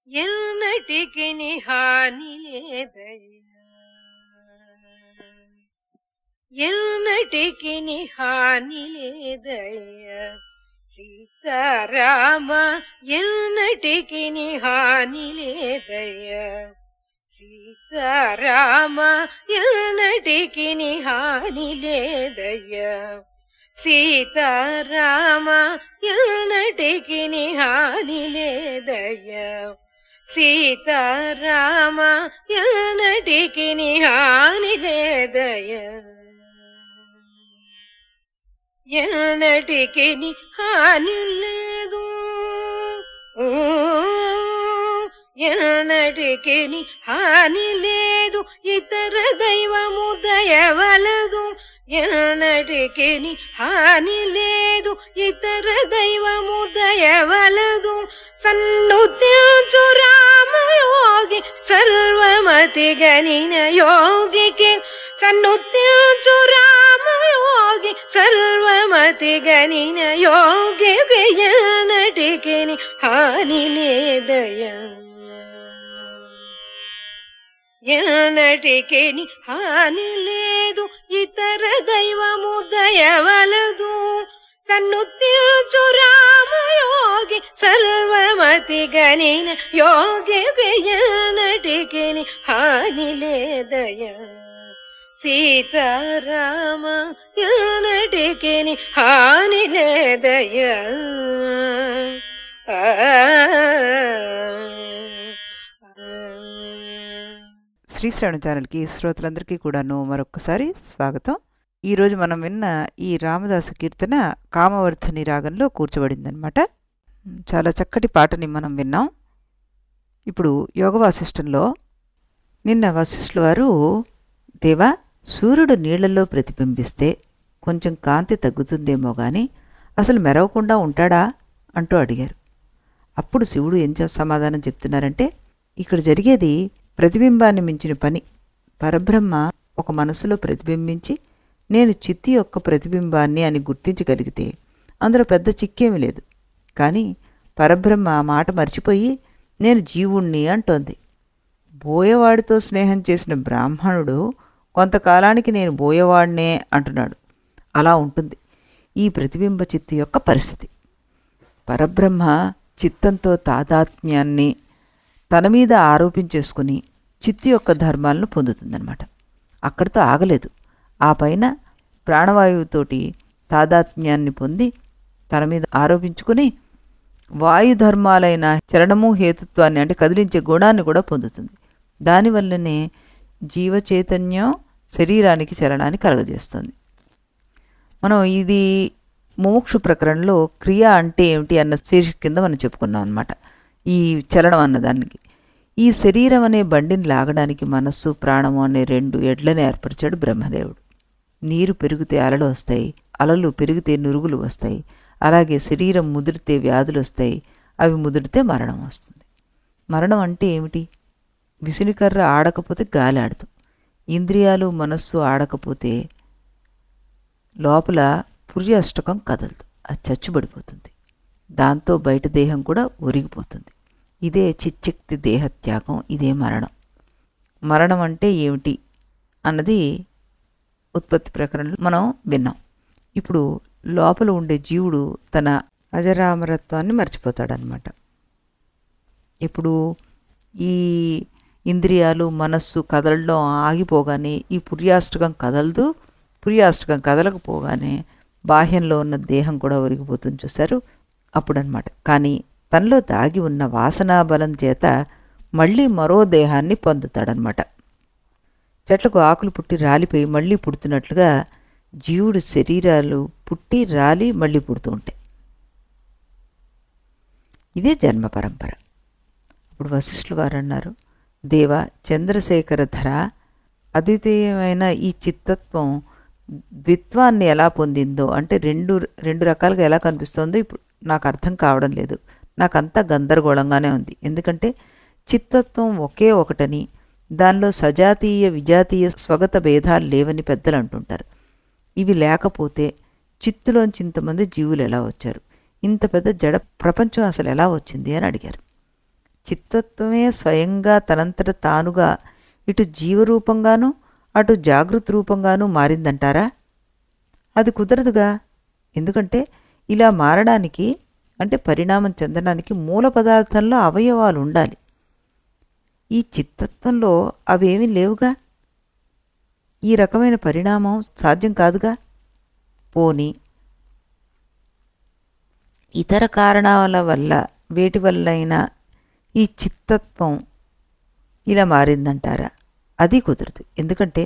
ఎన్నటికి హాని లేదయ్యా, ఎన్నటికి హాని లేదయ్యా సీతారామ, ఎన్నటికి హాని లేదయ్యా సీతారామ, ఎన్నటికి హాని లేదయ్యా సీతారామ, ఎన్నటికి హాని లేదయ్యా సీతారామ, ఎన్నటికి హాని లేదయ్యా ఎన్నటికి హాని లేదు, ఎన్నటికి హాని లేదు, ఇతర దైవము దయవలదు. ఎన్నటికి హాని లేదు, ఇతర దైవము దయవలదు. సన్నుతించు రామయోగి సర్వమతి గనిన యోగికి, సన్నుతించు రామయోగి సర్వమతి గనిన యోగికి ఎన్నటికి హాని లేదయ్యా ఎన్నటికి హాని లేదు, ఇతర దైవము దయవలదు. సన్నుతించు రామయోగి సర్వమతి గనిన యోగికి ఎన్నటికి హాని లేదయ్యా సీతారామ, ఎన్నటికి హాని లేదయ్యా. శ్రీశ్రవణ ఛానల్కి శ్రోతలందరికీ కూడాను మరొక్కసారి స్వాగతం. ఈరోజు మనం విన్న ఈ రామదాసు కీర్తన కామవర్ధని రాగంలో కూర్చోబడిందనమాట. చాలా చక్కటి పాటని మనం విన్నాం. ఇప్పుడు యోగ వాసిష్టంలో నిన్న వశిష్ఠుల వారు, దేవా సూర్యుడు నీళ్లలో ప్రతిబింబిస్తే కొంచెం కాంతి తగ్గుతుందేమో కానీ అసలు మెరవకుండా ఉంటాడా అంటూ అడిగారు. అప్పుడు శివుడు ఏం సమాధానం చెప్తున్నారంటే, ఇక్కడ జరిగేది ప్రతిబింబాన్ని మించిన పని. పరబ్రహ్మ ఒక మనసులో ప్రతిబింబించి నేను చిత్తి యొక్క ప్రతిబింబాన్ని అని గుర్తించగలిగితే అందులో పెద్ద చిక్కేమీ లేదు. కానీ పరబ్రహ్మ ఆ మాట మర్చిపోయి నేను జీవుణ్ణి అంటోంది. బోయవాడితో స్నేహం చేసిన బ్రాహ్మణుడు కొంతకాలానికి నేను బోయవాడినే అంటున్నాడు. అలా ఉంటుంది ఈ ప్రతిబింబ చిత్తు యొక్క పరిస్థితి. పరబ్రహ్మ చిత్తంతో తాదాత్మ్యాన్ని తన మీద ఆరోపించేసుకుని చిత్తు యొక్క ధర్మాలను పొందుతుందన్నమాట. అక్కడితో ఆగలేదు. ఆ పైన ప్రాణవాయువుతోటి తాదాత్మ్యాన్ని పొంది తన మీద ఆరోపించుకుని వాయుధర్మాలైన చలనము హేతుత్వాన్ని అంటే కదిలించే గుణాన్ని కూడా పొందుతుంది. దానివల్లనే జీవచైతన్యం శరీరానికి చలనాన్ని కలగజేస్తుంది. మనం ఇది ముముక్షు ప్రకరణలో క్రియ అంటే ఏమిటి అన్న శీర్షిక కింద మనం చెప్పుకున్నాం అన్నమాట. ఈ చలనం అన్నదానికి ఈ శరీరం అనే బండిని లాగడానికి మనస్సు ప్రాణము అనే రెండు ఎడ్లని ఏర్పరిచాడు బ్రహ్మదేవుడు. నీరు పెరిగితే అలలు వస్తాయి, అలలు పెరిగితే నురుగులు వస్తాయి. అలాగే శరీరం ముదిరితే వ్యాధులు వస్తాయి, అవి ముదిరితే మరణం వస్తుంది. మరణం అంటే ఏమిటి? విసినికర్ర ఆడకపోతే గాలి ఆడతాం. ఇంద్రియాలు మనస్సు ఆడకపోతే లోపల పుర్యాష్టకం కదలదు, అది చచ్చుబడిపోతుంది. దాంతో బయట దేహం కూడా ఒరిగిపోతుంది. ఇదే చిచ్చక్తి దేహత్యాగం, ఇదే మరణం. మరణం అంటే ఏమిటి అన్నది ఉత్పత్తి ప్రకరణలో మనం విన్నాం. ఇప్పుడు లోపల ఉండే జీవుడు తన అజరామరత్వాన్ని మర్చిపోతాడనమాట. ఇప్పుడు ఈ ఇంద్రియాలు మనస్సు కదలడం ఆగిపోగానే ఈ పుర్యాష్టకం కదలదు. పుర్యాష్టకం కదలకపోగానే బాహ్యంలో ఉన్న దేహం కూడా ఒరిగిపోతుంది. చూశారు అప్పుడనమాట. కానీ తనలో దాగి ఉన్న వాసనా బలం చేత మళ్ళీ మరో దేహాన్ని పొందుతాడనమాట. చెట్లకు ఆకులు పుట్టి రాలిపోయి మళ్ళీ పుడుతున్నట్లుగా జీవుడి శరీరాలు పుట్టి రాలి మళ్ళీ పుడుతూ ఉంటాయి. ఇదే జన్మ పరంపర. ఇప్పుడు వశిష్ఠుల వారు అన్నారు, దేవ చంద్రశేఖర ధర అద్వితీయమైన ఈ చిత్తత్వం ద్విత్వాన్ని ఎలా పొందిందో అంటే రెండు రకాలుగా ఎలా కనిపిస్తుందో ఇప్పుడు నాకు అర్థం కావడం లేదు. నాకంతా గందరగోళంగానే ఉంది. ఎందుకంటే చిత్తత్వం ఒకే ఒకటని, దానిలో సజాతీయ విజాతీయ స్వగత భేదాలు లేవని పెద్దలు అంటుంటారు. ఇవి లేకపోతే చిత్తులోంచి ఇంతమంది జీవులు ఎలా వచ్చారు, ఇంత పెద్ద జడ ప్రపంచం అసలు ఎలా వచ్చింది అని అడిగారు. చిత్తత్వమే స్వయంగా తనంతట తానుగా ఇటు జీవరూపంగానూ అటు జాగృత రూపంగానూ మారిందంటారా? అది కుదరదుగా. ఎందుకంటే ఇలా మారడానికి అంటే పరిణామం చెందడానికి మూల పదార్థంలో అవయవాలు ఉండాలి. ఈ చిత్తత్వంలో అవేమీ లేవుగా. ఈ రకమైన పరిణామం సాధ్యం కాదుగా. పోనీ ఇతర కారణాల వల్ల వేటి వల్లైనా ఈ చిత్తత్వం ఇలా మారిందంటారా? అది కుదరదు. ఎందుకంటే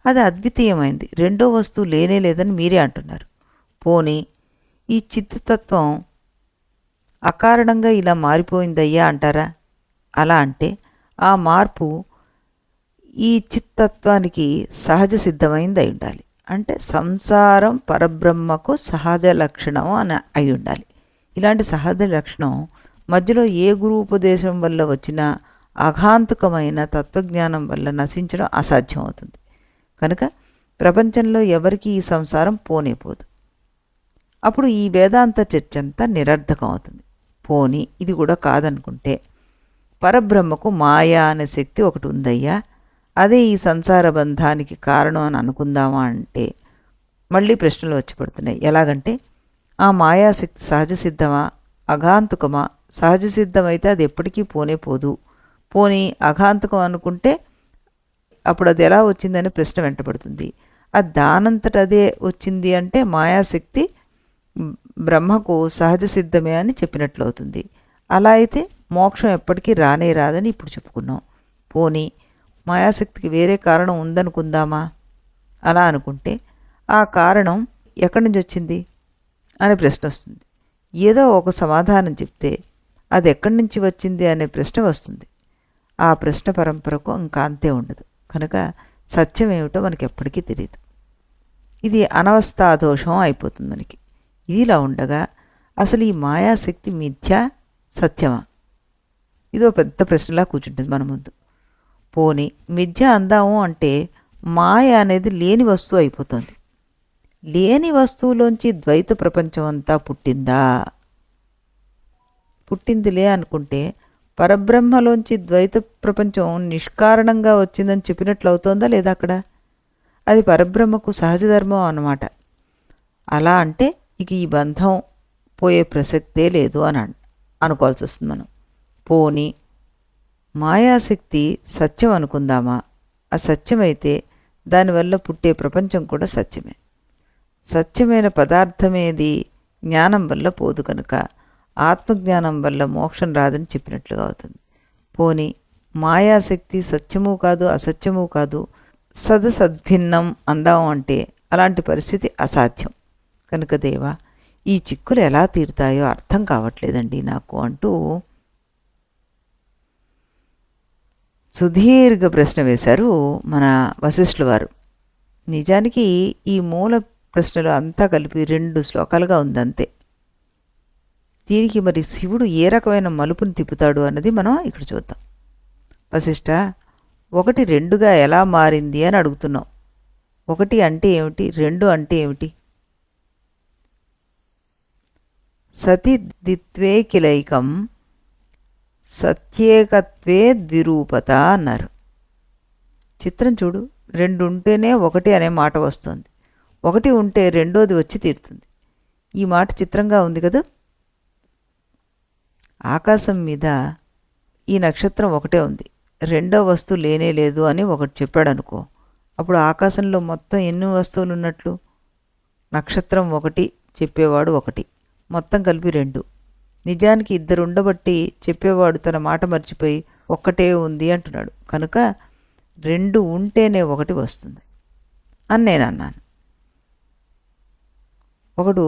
అది అద్వితీయమైంది, రెండో వస్తువు లేనే లేదని మీరే అంటున్నారు. పోనీ ఈ చిత్తతత్వం అకారణంగా ఇలా మారిపోయిందయ్యా అంటారా? అలా అంటే ఆ మార్పు ఈ చిత్తత్వానికి సహజ సిద్ధమైంది అయి ఉండాలి. అంటే సంసారం పరబ్రహ్మకు సహజ లక్షణం అని అయి ఉండాలి. ఇలాంటి సహజ లక్షణం మధ్యలో ఏ గురూపదేశం వల్ల వచ్చినా అఘాంతుకమైన తత్వజ్ఞానం వల్ల నశించడం అసాధ్యం అవుతుంది. కనుక ప్రపంచంలో ఎవరికి ఈ సంసారం పోనేపోదు. అప్పుడు ఈ వేదాంత చర్చ అంతా నిరర్ధకం అవుతుంది. పోనీ ఇది కూడా కాదనుకుంటే పరబ్రహ్మకు మాయా అనే శక్తి ఒకటి ఉందయ్యా, అదే ఈ సంసార బంధానికి కారణం అని అనుకుందామా అంటే మళ్ళీ ప్రశ్నలు వచ్చి పడుతున్నాయి. ఎలాగంటే ఆ మాయాశక్తి సహజ సిద్ధమా అఘాంతుకమా? సహజ సిద్ధమైతే అది ఎప్పటికీ పోనే పోదు. పోనీ అఘాంతుకం అనుకుంటే అప్పుడు అది ఎలా వచ్చిందని ప్రశ్న వెంటబడుతుంది. అది దానంతట అదే వచ్చింది అంటే మాయాశక్తి బ్రహ్మకు సహజ సిద్ధమే అని చెప్పినట్లు అవుతుంది. అలా అయితే మోక్షం ఎప్పటికీ రానే రాదని ఇప్పుడు చెప్పుకున్నాం. పోనీ మాయాశక్తికి వేరే కారణం ఉందనుకుందామా? అలా అనుకుంటే ఆ కారణం ఎక్కడి నుంచి వచ్చింది అనే ప్రశ్న వస్తుంది. ఏదో ఒక సమాధానం చెప్తే అది ఎక్కడి నుంచి వచ్చింది అనే ప్రశ్న వస్తుంది. ఆ ప్రశ్న పరంపరకు ఇంకా అంతే ఉండదు. కనుక సత్యం ఏమిటో మనకి ఎప్పటికీ తెలియదు. ఇది అనవస్థాదోషం అయిపోతుంది మనకి. ఇదిలా ఉండగా అసలు ఈ మాయాశక్తి మిథ్యా సత్యమా? ఇదో పెద్ద ప్రశ్నలా కూర్చుంటుంది మన ముందు. పోనీ మిథ్య అందాము అంటే మాయ అనేది లేని వస్తువు అయిపోతుంది. లేని వస్తువులోంచి ద్వైత ప్రపంచం అంతా పుట్టిందా? పుట్టిందిలే అనుకుంటే పరబ్రహ్మలోంచి ద్వైత ప్రపంచం నిష్కారణంగా వచ్చిందని చెప్పినట్లు అవుతోందా లేదా? అక్కడ అది పరబ్రహ్మకు సహజధర్మం అన్నమాట. అలా అంటే ఇక ఈ బంధం పోయే ప్రసక్తే లేదు అని అనుకోవాల్సి వస్తుంది మనం. పోనీ మాయాశక్తి సత్యం అనుకుందామా? అసత్యమైతే దానివల్ల పుట్టే ప్రపంచం కూడా సత్యమే. సత్యమైన పదార్థమేది జ్ఞానం వల్ల పోదు కనుక ఆత్మజ్ఞానం వల్ల మోక్షం రాదని చెప్పినట్లుగా అవుతుంది. పోనీ మాయాశక్తి సత్యము కాదు అసత్యము కాదు, సద్భిన్నం అందాం అంటే అలాంటి పరిస్థితి అసాధ్యం. కనుక దేవా, ఈ చిక్కులు ఎలా తీరుతాయో అర్థం కావట్లేదండి నాకు అంటూ సుదీర్ఘ ప్రశ్న వేశారు మన వశిష్ఠుల వారు. నిజానికి ఈ మూల ప్రశ్నలు అంతా కలిపి 2 శ్లోకాలుగా ఉందంతే. దీనికి మరి శివుడు ఏ రకమైన మలుపుని తిప్పుతాడు అన్నది మనం ఇక్కడ చూద్దాం. వశిష్ఠ, 1 2గా ఎలా మారింది అని అడుగుతున్నాం. 1 అంటే ఏమిటి, 2 అంటే ఏమిటి? సతి ద్విత్వే కిలైకం సత్యేకత్వే ద్విరూపత అన్నారు. చిత్రం చూడు, 2 ఉంటేనే 1 అనే మాట వస్తుంది, 1 ఉంటే రెండోది వచ్చి తీరుతుంది. ఈ మాట చిత్రంగా ఉంది కదా. ఆకాశం మీద ఈ నక్షత్రం ఒకటే ఉంది, రెండో వస్తువు లేనే లేదు అని ఒకటి చెప్పాడు అనుకో. అప్పుడు ఆకాశంలో మొత్తం ఎన్ని వస్తువులు ఉన్నట్లు? నక్షత్రం 1 చెప్పేవాడు 1, మొత్తం కలిపి 2. నిజానికి 2 ఉండబట్టి చెప్పేవాడు తన మాట మర్చిపోయి 1 ఉంది అంటున్నాడు. కనుక 2 ఉంటేనే 1 వస్తుంది అని నేను అన్నాను. ఒకడు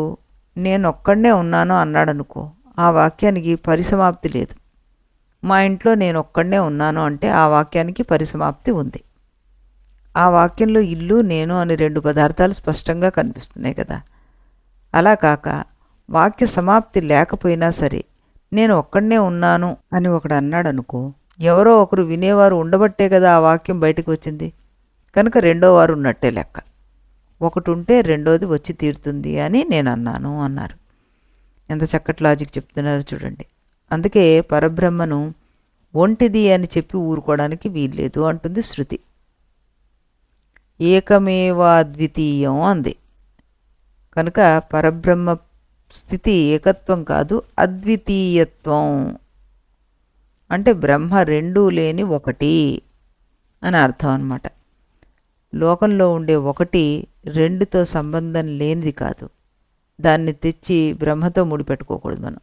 నేను ఒక్కడనే ఉన్నాను అన్నాడు అనుకో, ఆ వాక్యానికి పరిసమాప్తి లేదు. మా ఇంట్లో నేను ఒక్కడనే ఉన్నాను అంటే ఆ వాక్యానికి పరిసమాప్తి ఉంది. ఆ వాక్యంలో ఇల్లు నేను అనే 2 పదార్థాలు స్పష్టంగా కనిపిస్తున్నాయి కదా. అలా కాక వాక్య సమాప్తి లేకపోయినా సరే నేను ఒక్కడనే ఉన్నాను అని ఒకడు అన్నాడు అనుకో, ఎవరో ఒకరు వినేవారు ఉండబట్టే కదా ఆ వాక్యం బయటకు వచ్చింది. కనుక రెండో వారు ఉన్నట్టే లెక్క. 1 ఉంటే రెండోది వచ్చి తీరుతుంది అని నేను అన్నాను అన్నారు. ఎంత చక్కటి లాజిక్ చెప్తున్నారు చూడండి. అందుకే పరబ్రహ్మను ఒంటిది అని చెప్పి ఊరుకోవడానికి వీల్లేదు అంటుంది శృతి. ఏకమేవాద్వితీయం అంది. కనుక పరబ్రహ్మ స్థితి ఏకత్వం కాదు, అద్వితీయత్వం. అంటే బ్రహ్మ రెండూ లేని ఒకటి అని అర్థం అన్నమాట. లోకంలో ఉండే ఒకటి రెండుతో సంబంధం లేనిది కాదు. దాన్ని తెచ్చి బ్రహ్మతో ముడిపెట్టుకోకూడదు మనం.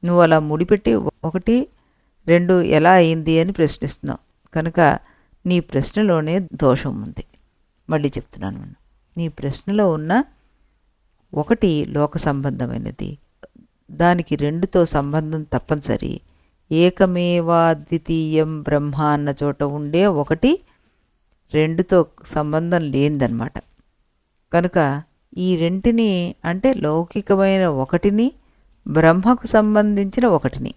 నువ్వు అలా ముడిపెట్టి ఒకటి రెండు ఎలా అయింది అని ప్రశ్నిస్తున్నావు. కనుక నీ ప్రశ్నలోనే దోషం ఉంది. మళ్ళీ చెప్తున్నాను నేను, నీ ప్రశ్నలో ఉన్న ఒకటి లోక సంబంధమైనది, దానికి రెండుతో సంబంధం తప్పనిసరి. ఏకమేవాద్వితీయం బ్రహ్మ అన్న చోట ఉండే ఒకటి రెండుతో సంబంధం లేనిదన్నమాట. కనుక ఈ రెంటిని అంటే లౌకికమైన ఒకటిని బ్రహ్మకు సంబంధించిన ఒకటిని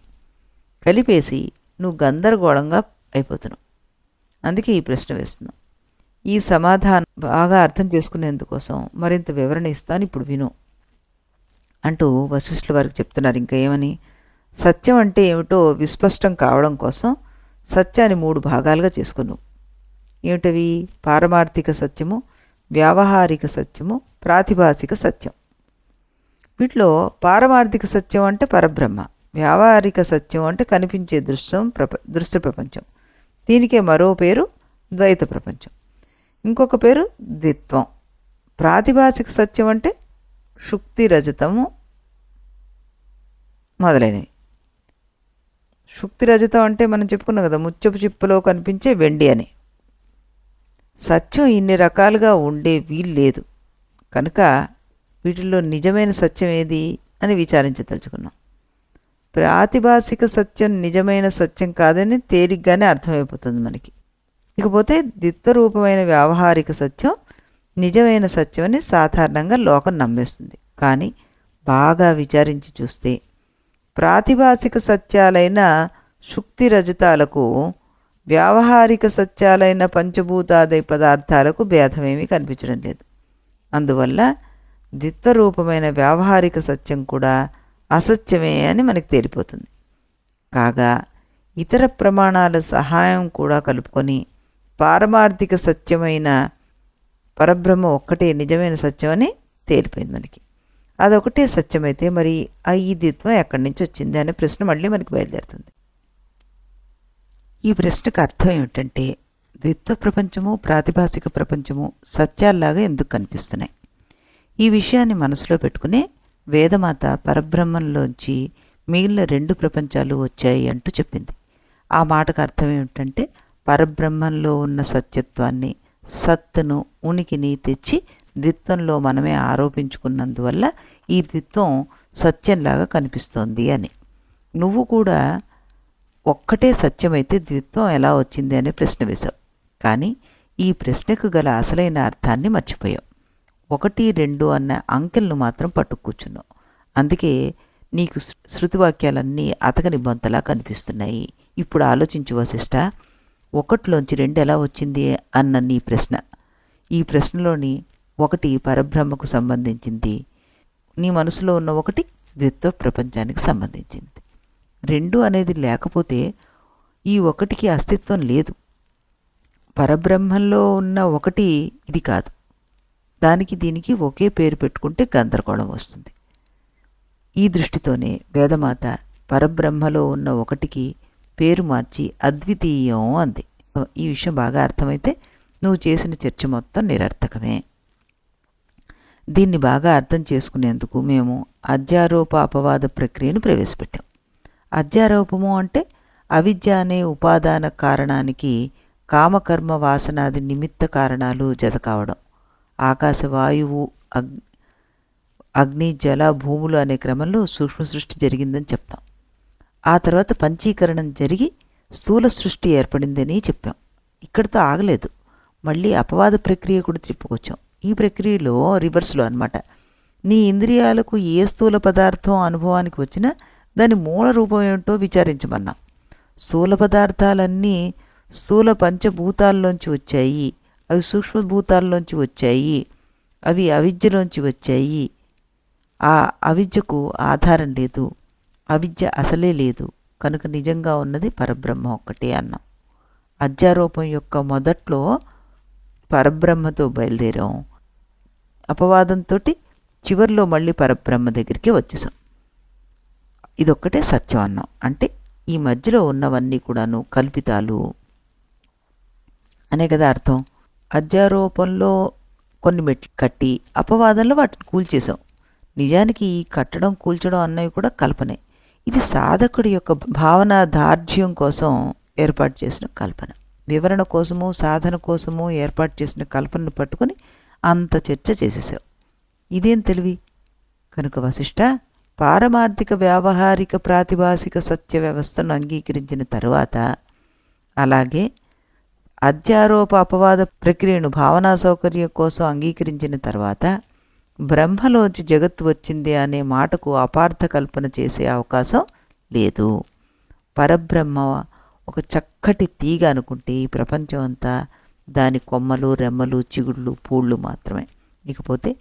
కలిపేసి నువ్వు గందరగోళంగా అయిపోతున్నావు. అందుకే ఈ ప్రశ్న వేస్తున్నావు. ఈ సమాధానం బాగా అర్థం చేసుకునేందుకోసం మరింత వివరణ ఇస్తాను, ఇప్పుడు విను అంటూ వశిష్ఠుల వారికి చెప్తున్నారు. ఇంకా ఏమని? సత్యం అంటే ఏమిటో విస్పష్టం కావడం కోసం సత్యాన్ని 3 భాగాలుగా చేసుకున్నావు. ఏమిటవి? పారమార్థిక సత్యము, వ్యావహారిక సత్యము, ప్రాతిభాసిక సత్యం. వీటిలో పారమార్థిక సత్యం అంటే పరబ్రహ్మ, వ్యావహారిక సత్యం అంటే కనిపించే దృశ్య ప్రపంచం. దీనికే మరో పేరు ద్వైత ప్రపంచం, ఇంకొక పేరు ద్విత్వం. ప్రాతిభాసిక సత్యం అంటే శుక్తి రజతము మొదలైనవి. శుక్తి రజతం అంటే మనం చెప్పుకున్నాం కదా, ముత్యపు చిప్పలో కనిపించే వెండి అని. సత్యం ఇన్ని రకాలుగా ఉండే వీల్లేదు. కనుక వీటిల్లో నిజమైన సత్యం ఏది అని విచారించదలుచుకున్నాం. ప్రాతిభాసిక సత్యం నిజమైన సత్యం కాదని తేలిగ్గానే అర్థమైపోతుంది మనకి. ఇకపోతే ద్విత్వరూపమైన వ్యావహారిక సత్యం నిజమైన సత్యం అని సాధారణంగా లోకం నమ్మేస్తుంది. కానీ బాగా విచారించి చూస్తే ప్రాతిభాసిక సత్యాలైన శుక్తి రజతాలకు వ్యావహారిక సత్యాలైన పంచభూతాది పదార్థాలకు భేదమేమీ కనిపించడం లేదు. అందువల్ల ద్విత్వరూపమైన వ్యావహారిక సత్యం కూడా అసత్యమే అని మనకు తేలిపోతుంది. కాగా ఇతర ప్రమాణాల సహాయం కూడా కలుపుకొని పారమార్థిక సత్యమైన పరబ్రహ్మ ఒక్కటే నిజమైన సత్యం అని తేలిపోయింది మనకి. అదొకటే సత్యమైతే మరి ఈ ద్విత్వం ఎక్కడి నుంచి వచ్చింది అనే ప్రశ్న మళ్ళీ మనకి బయలుదేరుతుంది. ఈ ప్రశ్నకు అర్థం ఏమిటంటే, ద్విత్వ ప్రపంచము ప్రాతిభాసిక ప్రపంచము సత్యాల్లాగా ఎందుకు కనిపిస్తున్నాయి? ఈ విషయాన్ని మనసులో పెట్టుకునే వేదమాత పరబ్రహ్మంలోంచి మిగిలిన 2 ప్రపంచాలు వచ్చాయి అంటూ చెప్పింది. ఆ మాటకు అర్థం ఏమిటంటే, పరబ్రహ్మంలో ఉన్న సత్యత్వాన్ని, సత్తును, ఉనికిని తెచ్చి ద్విత్వంలో మనమే ఆరోపించుకున్నందువల్ల ఈ ద్విత్వం సత్యంలాగా కనిపిస్తోంది అని. నువ్వు కూడా ఒక్కటే సత్యమైతే ద్విత్వం ఎలా వచ్చింది అనే ప్రశ్న వేశావు. కానీ ఈ ప్రశ్నకు గల అసలైన అర్థాన్ని మర్చిపోయావు. 1, 2 అన్న అంకెలను మాత్రం పట్టుకూర్చున్నావు. అందుకే నీకు శృతివాక్యాలన్నీ అతకని బొంతలా కనిపిస్తున్నాయి. ఇప్పుడు ఆలోచించు వశిష్ఠ, 1లోంచి 2 ఎలా వచ్చింది అన్న నీ ప్రశ్న. ఈ ప్రశ్నలోని 1 పరబ్రహ్మకు సంబంధించింది, నీ మనసులో ఉన్న 1 ద్విత్వ ప్రపంచానికి సంబంధించింది. 2 అనేది లేకపోతే ఈ 1కి అస్తిత్వం లేదు. పరబ్రహ్మంలో ఉన్న 1 ఇది కాదు. దానికి దీనికి ఒకే పేరు పెట్టుకుంటే గందరగోళం వస్తుంది. ఈ దృష్టితోనే వేదమాత పరబ్రహ్మలో ఉన్న 1కి పేరు మార్చి అద్వితీయం అంది. ఈ విషయం బాగా అర్థమైతే నువ్వు చేసిన చర్చ మొత్తం నిరర్థకమే. దీన్ని బాగా అర్థం చేసుకునేందుకు మేము అధ్యారోప అపవాద ప్రక్రియను ప్రవేశపెట్టాం. అధ్యారోపము అంటే అవిద్య అనే ఉపాదాన కారణానికి కామకర్మ వాసనాది నిమిత్త కారణాలు జత కావడం. ఆకాశ, వాయువు, అగ్ని, జల, భూములు అనే క్రమంలో సూక్ష్మ సృష్టి జరిగిందని చెప్తాం. ఆ తర్వాత పంచీకరణం జరిగి స్థూల సృష్టి ఏర్పడిందని చెప్పాం. ఇక్కడితో ఆగలేదు, మళ్ళీ అపవాద ప్రక్రియ కూడా చెప్పుకొచ్చాం. ఈ ప్రక్రియలో రివర్స్లో అన్నమాట. నీ ఇంద్రియాలకు ఏ స్థూల పదార్థం అనుభవానికి వచ్చినా దాని మూల రూపం ఏమిటో విచారించమన్నాం. స్థూల పదార్థాలన్నీ స్థూల పంచభూతాల్లోంచి వచ్చాయి, అవి సూక్ష్మభూతాల్లోంచి వచ్చాయి, అవి అవిద్యలోంచి వచ్చాయి. ఆ అవిద్యకు ఆధారం లేదు, అవిద్య అసలే లేదు. కనుక నిజంగా ఉన్నది పరబ్రహ్మ ఒక్కటే అన్నాం. అధ్యారోపం యొక్క మొదట్లో పరబ్రహ్మతో బయలుదేరాం, అపవాదంతో చివరిలో మళ్ళీ పరబ్రహ్మ దగ్గరికి వచ్చేసాం. ఇదొక్కటే సత్యం అన్నాం. అంటే ఈ మధ్యలో ఉన్నవన్నీ కూడాను కల్పితాలు అనే కదా అర్థం. అధ్యారోపంలో కొన్ని మెట్లు కట్టి అపవాదంలో వాటిని కూల్చేసాం. నిజానికి ఈ కట్టడం కూల్చడం అన్నవి కూడా కల్పనే. ఇది సాధకుడి యొక్క భావన దార్ఢ్యం కోసం ఏర్పాటు చేసిన కల్పన. వివరణ కోసము సాధన కోసము ఏర్పాటు చేసిన కల్పనను పట్టుకుని అంత చర్చ చేసేసావు. ఇదేం తెలివి? కనుక వశిష్ఠ, పారమార్థిక వ్యావహారిక ప్రాతిభాసిక సత్య వ్యవస్థను అంగీకరించిన తరువాత, అలాగే అధ్యారోప అపవాద ప్రక్రియను భావనా సౌకర్యం కోసం అంగీకరించిన తర్వాత బ్రహ్మలోంచి జగత్తు వచ్చింది అనే మాటకు అపార్థ కల్పన చేసే అవకాశం లేదు. పరబ్రహ్మ ఒక చక్కటి తీగ అనుకుంటే ఈ ప్రపంచం అంతా దాని కొమ్మలు, రెమ్మలు, చిగుళ్ళు, పూళ్ళు మాత్రమే. ఇకపోతే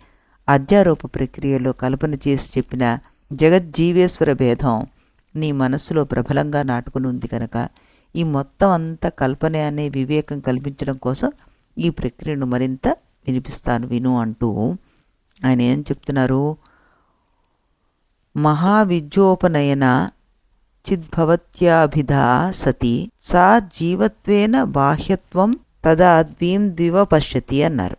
అధ్యారోప ప్రక్రియలో కల్పన చేసి చెప్పిన జగజ్జీవేశ్వర భేదం నీ మనస్సులో ప్రబలంగా నాటుకుని ఉంది కనుక ఈ మొత్తం అంతా కల్పనే అనే వివేకం కల్పించడం కోసం ఈ ప్రక్రియను మరింత వినిపిస్తాను విను అంటూ ఆయన ఏం చెప్తున్నారు? మహావిద్యోపనయన చిద్భవత్యాభిధా సతి సా జీవత్వేన బాహ్యత్వం తదా ద్వీం ద్వివ పశ్యతి అన్నారు.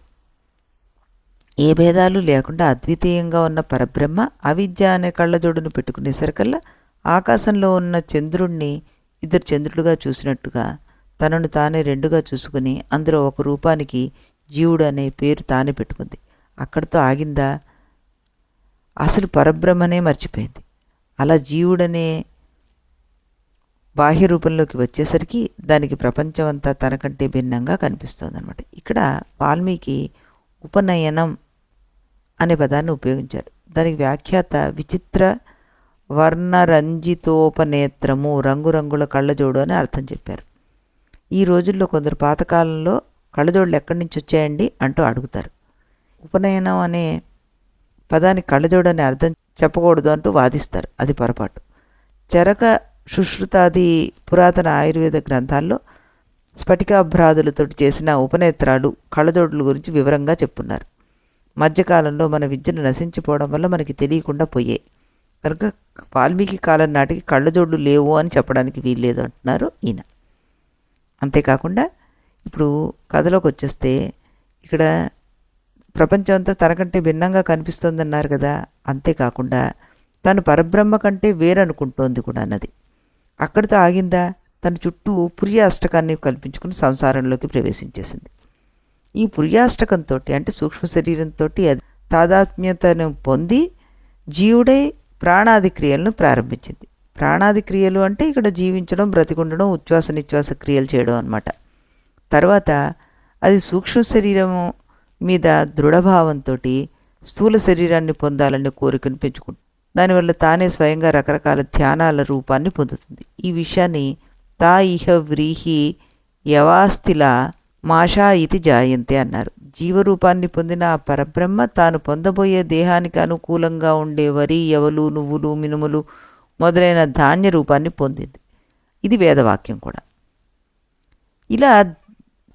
ఏ భేదాలు లేకుండా అద్వితీయంగా ఉన్న పరబ్రహ్మ అవిద్య అనే కళ్ళజోడును పెట్టుకునేసరికల్లా ఆకాశంలో ఉన్న చంద్రుణ్ణి ఇద్దరు చంద్రులుగా చూసినట్టుగా తనను తానే రెండుగా చూసుకుని అందులో ఒక రూపానికి జీవుడు అనే పేరు తానే పెట్టుకుంది. అక్కడితో ఆగిందా? అసలు పరబ్రహ్మనే మర్చిపోయింది. అలా జీవుడనే బాహ్య రూపంలోకి వచ్చేసరికి దానికి ప్రపంచం అంతా తనకంటే భిన్నంగా కనిపిస్తుంది అనమాట. ఇక్కడ వాల్మీకి ఉపనయనం అనే పదాన్ని ఉపయోగించారు. దానికి వ్యాఖ్యాత విచిత్ర వర్ణరంజితోపనేత్రము, రంగురంగుల కళ్ళజోడు అని అర్థం చెప్పారు. ఈ రోజుల్లో కొందరు పాతకాలంలో కళ్ళజోడులు ఎక్కడి నుంచి వచ్చాయండి అంటూ అడుగుతారు. ఉపనయనం అనే పదానికి కళ్ళజోడు అనే అర్థం చెప్పకూడదు అంటూ వాదిస్తారు. అది పొరపాటు. చరక సుశ్రుతాది పురాతన ఆయుర్వేద గ్రంథాల్లో స్ఫటికాభ్రాదులతో చేసిన ఉపనేత్రాలు, కళ్ళజోడుల గురించి వివరంగా చెప్పున్నారు. మధ్యకాలంలో మన విద్యను నశించిపోవడం వల్ల మనకి తెలియకుండా పోయాయి కనుక వాల్మీకి కాలం నాటికి కళ్ళజోడులు లేవు అని చెప్పడానికి వీల్లేదు అంటున్నారు ఈయన. అంతేకాకుండా ఇప్పుడు కథలోకి వచ్చేస్తే ఇక్కడ ప్రపంచం అంతా తనకంటే భిన్నంగా కనిపిస్తోందన్నారు కదా. అంతేకాకుండా తను పరబ్రహ్మ కంటే వేరనుకుంటోంది కూడా అన్నది. అక్కడితో ఆగిందా? తన చుట్టూ పుర్యాష్టకాన్ని కల్పించుకుని సంసారంలోకి ప్రవేశించేసింది. ఈ పుర్యాష్టకంతో అంటే సూక్ష్మ శరీరంతో తాదాత్మ్యతను పొంది జీవుడై ప్రాణాది క్రియలను ప్రారంభించింది. ప్రాణాది క్రియలు అంటే ఇక్కడ జీవించడం, బ్రతికుండడం, ఉచ్ఛ్వాస నిశ్వాస క్రియలు చేయడం అన్నమాట. తర్వాత అది సూక్ష్మ శరీరము మీద దృఢభావంతో స్థూల శరీరాన్ని పొందాలనే కోరికను పెంచుకుంటుంది. దానివల్ల తానే స్వయంగా రకరకాల ధ్యానాల రూపాన్ని పొందుతుంది. ఈ విషయాన్ని తా ఇహ వ్రీహి యవాస్తిలా మాషా ఇది జాయంతే అన్నారు. జీవరూపాన్ని పొందిన ఆ పరబ్రహ్మ తాను పొందబోయే దేహానికి అనుకూలంగా ఉండే వరి, యవలు, నువ్వులు, మినుములు మొదలైన ధాన్య రూపాన్ని పొందింది. ఇది వేదవాక్యం కూడా. ఇలా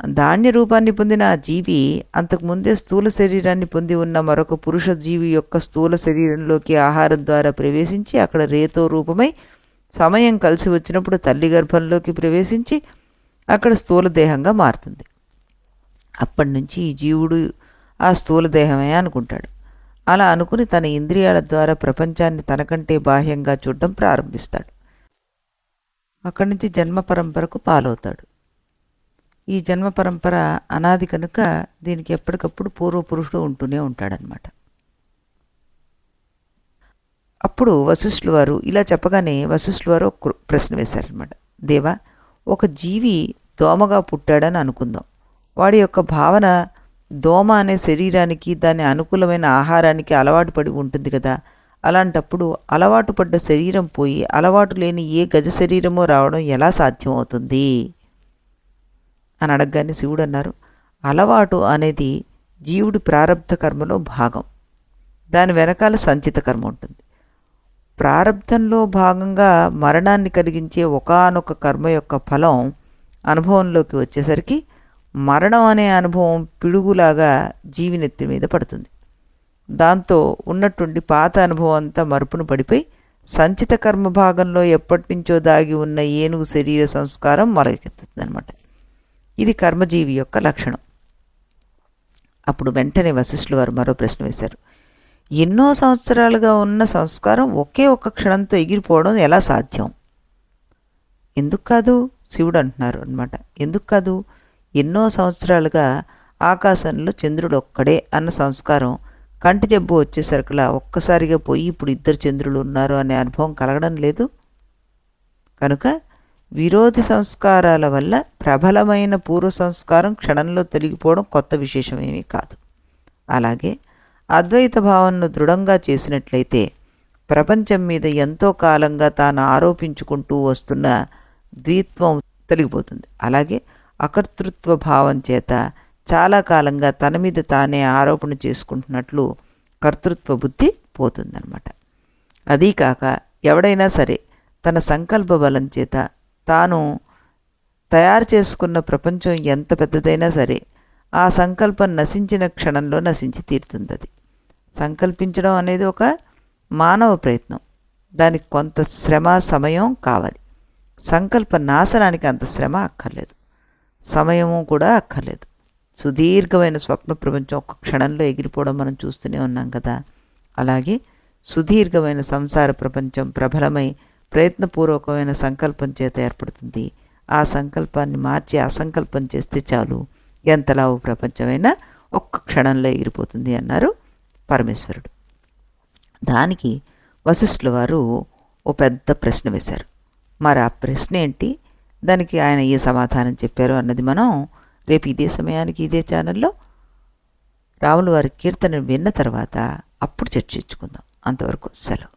ధాన్య రూపాన్ని పొందిన ఆ జీవి అంతకుముందే స్థూల శరీరాన్ని పొంది ఉన్న మరొక పురుష జీవి యొక్క స్థూల శరీరంలోకి ఆహారం ద్వారా ప్రవేశించి అక్కడ రేతో రూపమై సమయం కలిసి వచ్చినప్పుడు తల్లి గర్భంలోకి ప్రవేశించి అక్కడ స్థూల దేహంగా మారుతుంది. అప్పటి నుంచి ఈ జీవుడు ఆ స్థూల దేహమే అనుకుంటాడు. అలా అనుకుని తన ఇంద్రియాల ద్వారా ప్రపంచాన్ని తనకంటే బాహ్యంగా చూడడం ప్రారంభిస్తాడు. అక్కడి నుంచి జన్మ పరంపరకు పాలవుతాడు. ఈ జన్మ పరంపర అనాది కనుక దీనికి ఎప్పటికప్పుడు పూర్వపురుషుడు ఉంటూనే ఉంటాడనమాట. అప్పుడు వశిష్ఠుల వారు ఇలా చెప్పగానే వశిష్ఠుల వారు ఒక ప్రశ్న వేశారనమాట. దేవా, ఒక జీవి దోమగా పుట్టాడని అనుకుందాం. వాడి యొక్క భావన దోమ అనే శరీరానికి దాని అనుకూలమైన ఆహారానికి అలవాటు పడి ఉంటుంది కదా. అలాంటప్పుడు అలవాటు పడ్డ శరీరం పోయి అలవాటు లేని ఏ గజ శరీరమో రావడం ఎలా సాధ్యమవుతుంది అని అడగగానే శివుడు అన్నారు, అలవాటు అనేది జీవుడి ప్రారబ్ధ కర్మలో భాగం. దాని వెనకాల సంచిత కర్మ ఉంటుంది. ప్రారబ్ధంలో భాగంగా మరణాన్ని కలిగించే ఒకానొక కర్మ యొక్క ఫలం అనుభవంలోకి వచ్చేసరికి మరణం అనే అనుభవం పిడుగులాగా జీవినెత్తి మీద పడుతుంది. దాంతో ఉన్నట్టుండి పాత అనుభవం అంతా మరుపును పడిపోయి సంచిత కర్మ భాగంలో ఎప్పటినుంచో దాగి ఉన్న ఏనుగు శరీర సంస్కారం మొలకెత్తుతుంది అనమాట. ఇది కర్మజీవి యొక్క లక్షణం. అప్పుడు వెంటనే వశిష్ఠుల వారు మరో ప్రశ్న వేశారు. ఎన్నో సంవత్సరాలుగా ఉన్న సంస్కారం ఒకే ఒక్క క్షణంతో ఎగిరిపోవడం ఎలా సాధ్యం? ఎందుకు కాదు? శివుడు అంటున్నారు అనమాట. ఎందుకు కాదు? ఎన్నో సంవత్సరాలుగా ఆకాశంలో చంద్రుడు ఒక్కడే అన్న సంస్కారం కంటి జబ్బు వచ్చేసరికలా ఒక్కసారిగా పోయి ఇప్పుడు 2 చంద్రులు ఉన్నారు అనే అనుభవం కలగడం లేదు. కనుక విరోధి సంస్కారాల వల్ల ప్రబలమైన పూర్వ సంస్కారం క్షణంలో తొలగిపోవడం కొత్త విశేషమేమీ కాదు. అలాగే అద్వైత భావనను దృఢంగా చేసినట్లయితే ప్రపంచం మీద ఎంతో కాలంగా తాను ఆరోపించుకుంటూ వస్తున్న ద్విత్వం తొలగిపోతుంది. అలాగే అకర్తృత్వ భావం చేత చాలా కాలంగా తన మీద తానే ఆరోపణ చేసుకుంటున్నట్లు కర్తృత్వ బుద్ధి పోతుందన్నమాట. అదీ కాక ఎవడైనా సరే తన సంకల్ప బలం చేత తాను తయారు చేసుకున్న ప్రపంచం ఎంత పెద్దదైనా సరే ఆ సంకల్పం నశించిన క్షణంలో నశించి తీరుతుంది. అది సంకల్పించడం అనేది ఒక మానవ ప్రయత్నం. దానికి కొంత శ్రమ సమయం కావాలి. సంకల్ప నాశనానికి అంత శ్రమ అక్కర్లేదు, సమయము కూడా అక్కర్లేదు. సుదీర్ఘమైన స్వప్న ప్రపంచం ఒక్క క్షణంలో ఎగిరిపోవడం మనం చూస్తూనే ఉన్నాం కదా. అలాగే సుదీర్ఘమైన సంసార ప్రపంచం ప్రబలమై ప్రయత్నపూర్వకమైన సంకల్పం చేత ఏర్పడుతుంది. ఆ సంకల్పాన్ని మార్చి అసంకల్పం చేస్తే చాలు, ఎంతలా ప్రపంచమైనా ఒక్క క్షణంలో ఎగిరిపోతుంది అన్నారు పరమేశ్వరుడు. దానికి వశిష్ఠుల వారు ఓ పెద్ద ప్రశ్న వేశారు. మరి ఆ ప్రశ్న ఏంటి, దానికి ఆయన ఏ సమాధానం చెప్పారు అన్నది మనం రేపు ఇదే సమయానికి ఇదే ఛానల్లో రాముల వారి కీర్తన విన్న తర్వాత అప్పుడు చర్చించుకుందాం. అంతవరకు సెలవు.